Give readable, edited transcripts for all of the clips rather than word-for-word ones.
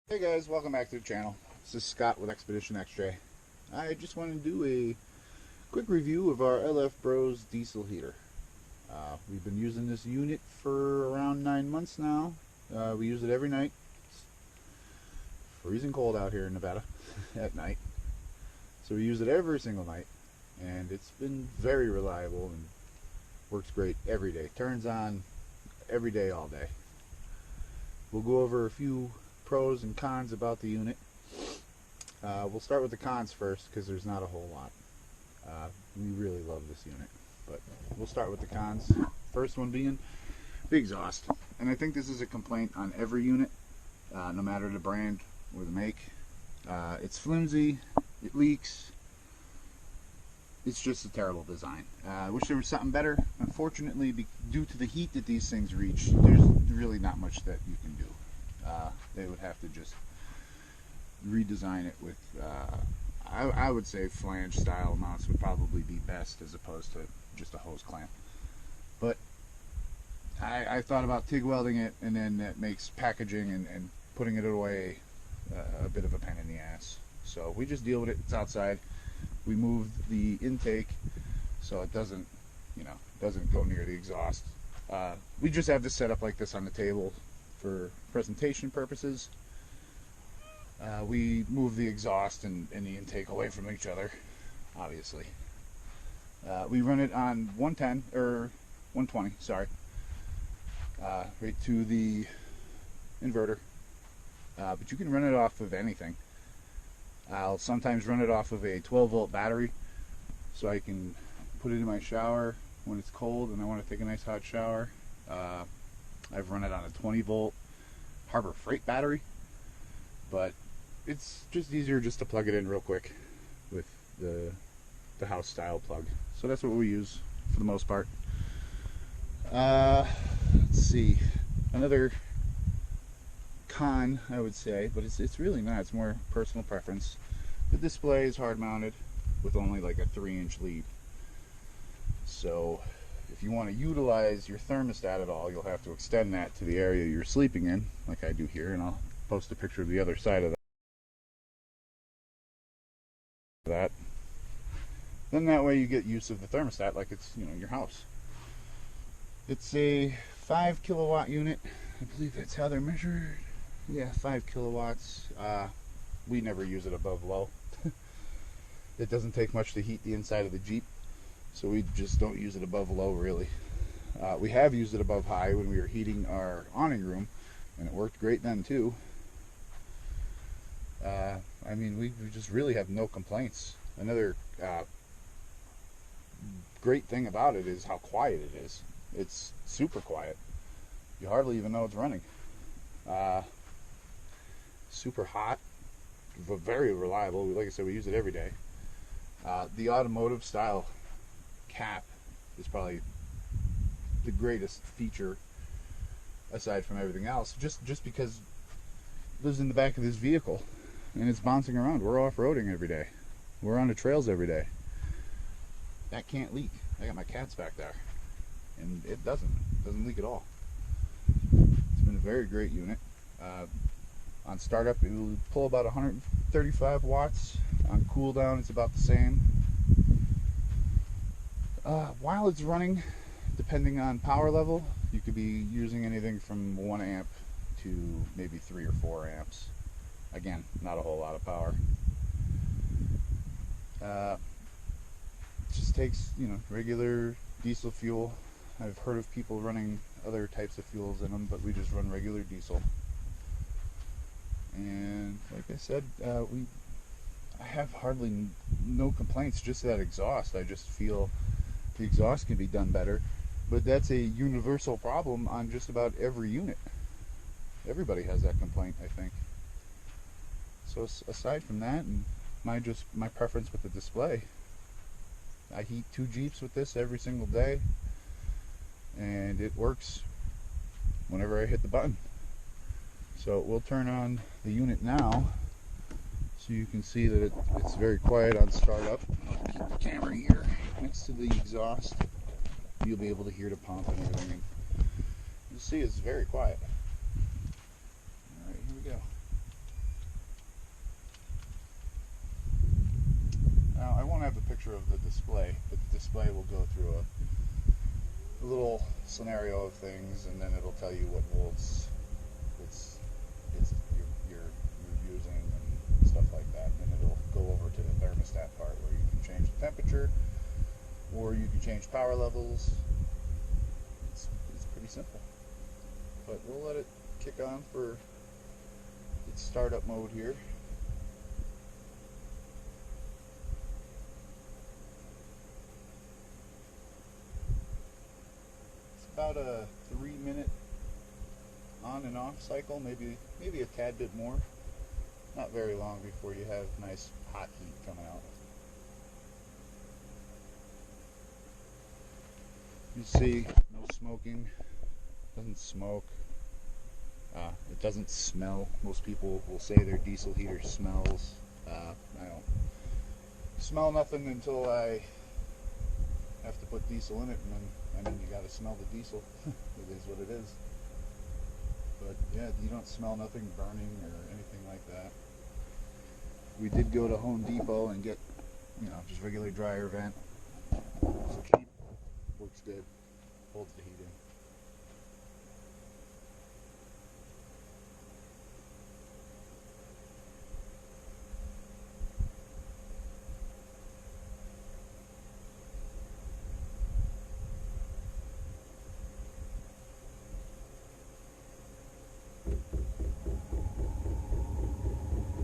Hey guys, welcome back to the channel. This is Scott with Expedition XJ. I just want to do a quick review of our LFbros diesel heater. We've been using this unit for around 9 months now. We use it every night. It's freezing cold out here in Nevada at night. So we use it every single night, and it's been very reliable and works great every day. Turns on every day, all day. We'll go over a few pros and cons about the unit. We'll start with the cons first because there's not a whole lot. We really love this unit, but we'll start with the cons. First one being the exhaust, and I think this is a complaint on every unit, no matter the brand or the make. It's flimsy, it leaks, it's just a terrible design. I wish there was something better. Unfortunately, due to the heat that these things reach, there's really not much that you can do. They would have to just redesign it with, I would say flange style mounts would probably be best as opposed to just a hose clamp. But I thought about TIG welding it, and then that makes packaging and putting it away a bit of a pain in the ass. So we just deal with it. It's outside. We moved the intake so it doesn't go near the exhaust. We just have this set up like this on the table for presentation purposes. We move the exhaust and the intake away from each other, obviously. We run it on 110 or 120, sorry, right to the inverter. But you can run it off of anything. I'll sometimes run it off of a 12-volt battery, so I can put it in my shower when it's cold and I want to take a nice hot shower. I've run it on a 20-volt Harbor Freight battery, but it's just easier just to plug it in real quick with the house style plug. So that's what we use for the most part. Let's see, another con, I would say, but it's really not. It's more personal preference. The display is hard mounted with only like a 3-inch lead. So if you want to utilize your thermostat at all, you'll have to extend that to the area you're sleeping in, like I do here, and I'll post a picture of the other side of that. Then that way you get use of the thermostat like it's, your house. It's a 5 kilowatt unit. I believe that's how they're measured. Yeah, 5 kilowatts. We never use it above low. It doesn't take much to heat the inside of the Jeep, so we just don't use it above low, really. We have used it above high when we were heating our awning room, and it worked great then too. I mean, we just really have no complaints. Another great thing about it is how quiet it is. It's super quiet. You hardly even know it's running. Super hot, but very reliable. Like I said, we use it every day. The automotive style cap is probably the greatest feature aside from everything else, just because it lives in the back of this vehicle and it's bouncing around. We're off-roading every day. We're on the trails every day. That can't leak. I got my cats back there, and it doesn't leak at all. It's been a very great unit. On startup, it will pull about 135 watts. On cool down, it's about the same. While it's running, depending on power level, you could be using anything from 1 amp to maybe 3 or 4 amps. Again, not a whole lot of power. It just takes, regular diesel fuel. I've heard of people running other types of fuels in them, but we just run regular diesel. And like I said, I have hardly no complaints, just that exhaust. I just feel the exhaust can be done better, but that's a universal problem on just about every unit. Everybody has that complaint, I think. So aside from that, and my preference with the display, I heat 2 Jeeps with this every single day, and it works whenever I hit the button. So we'll turn on the unit now so you can see that it's very quiet on startup. I'll keep the camera here next to the exhaust. You'll be able to hear the pump and everything. And you'll see it's very quiet. Alright, here we go. picture of the display, but the display will go through a little scenario of things, and then it'll tell you what volts you're using and stuff like that. And then it'll go over to the thermostat part where you can change the temperature, or you can change power levels. It's pretty simple, but we'll let it kick on for its startup mode here. It's about a 3-minute on and off cycle, maybe a tad bit more. Not very long before you have nice hot heat coming out. You see, no smoking. Doesn't smoke. It doesn't smell. Most people will say their diesel heater smells. I don't smell nothing until I have to put diesel in it, and then you got to smell the diesel. It is what it is. But yeah, you don't smell nothing burning or anything like that. We did go to Home Depot and get, just regular dryer vent. It's cheap, works good, holds the heat in.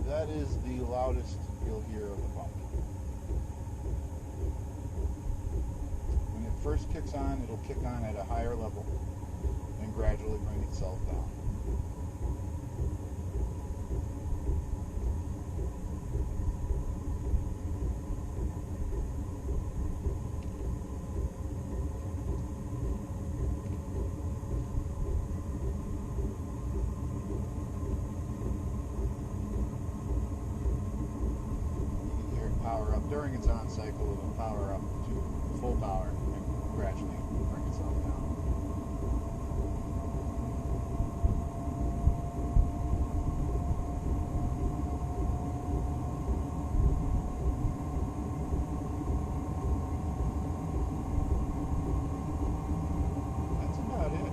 That is the loudest you'll hear of the pump. When it first kicks on, it'll kick on at a higher level and gradually bring itself down. Power up during its on cycle, it'll power up to full power and gradually bring itself down. That's about it.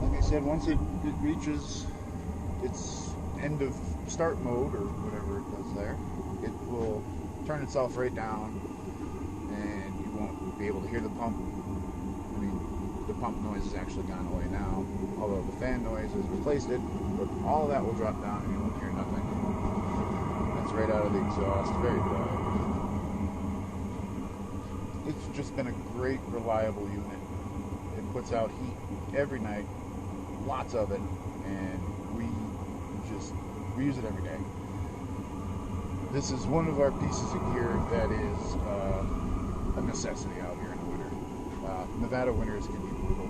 Like I said, once it reaches its end of start mode or whatever it does there, it will turn itself right down, and you won't be able to hear the pump. I mean, the pump noise has actually gone away now, although the fan noise has replaced it, but all of that will drop down and you won't hear nothing. That's right out of the exhaust, very reliable. It's just been a great, reliable unit. It puts out heat every night, lots of it, and we use it every day. This is one of our pieces of gear that is a necessity out here in the winter. Nevada winters can be brutal.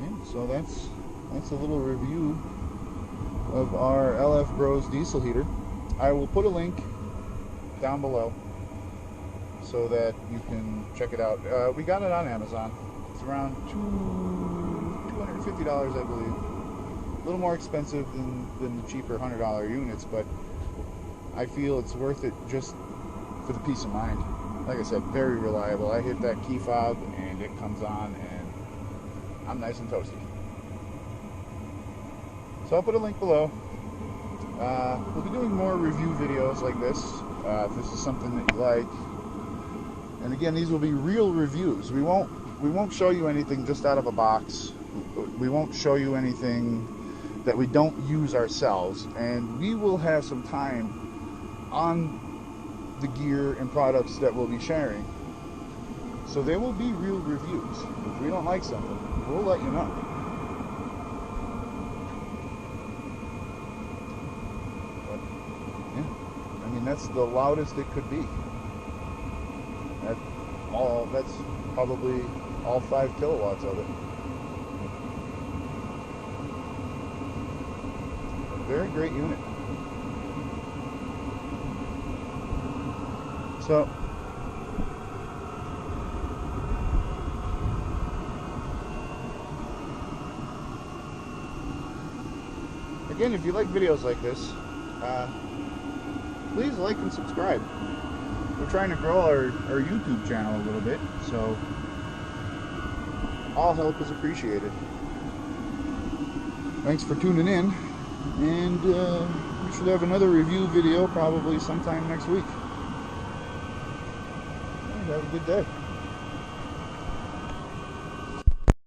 Yeah, so that's a little review of our LFbros diesel heater. I will put a link down below so that you can check it out. We got it on Amazon. It's around $250, I believe. A little more expensive than the cheaper $100 units, but I feel it's worth it just for the peace of mind. Like I said, very reliable. I hit that key fob and it comes on and I'm nice and toasty. So I'll put a link below. We'll be doing more review videos like this, if this is something that you like. And again, these will be real reviews. We won't show you anything just out of a box. We won't show you anything that we don't use ourselves, and we will have some time on the gear and products that we'll be sharing. So there will be real reviews. If we don't like something, we'll let you know. But yeah, I mean, that's the loudest it could be. That's probably all 5 kilowatts of it. Very great unit. So again, if you like videos like this, please like and subscribe. We're trying to grow our YouTube channel a little bit, so all help is appreciated. Thanks for tuning in, and we should have another review video probably sometime next week. Have a good day.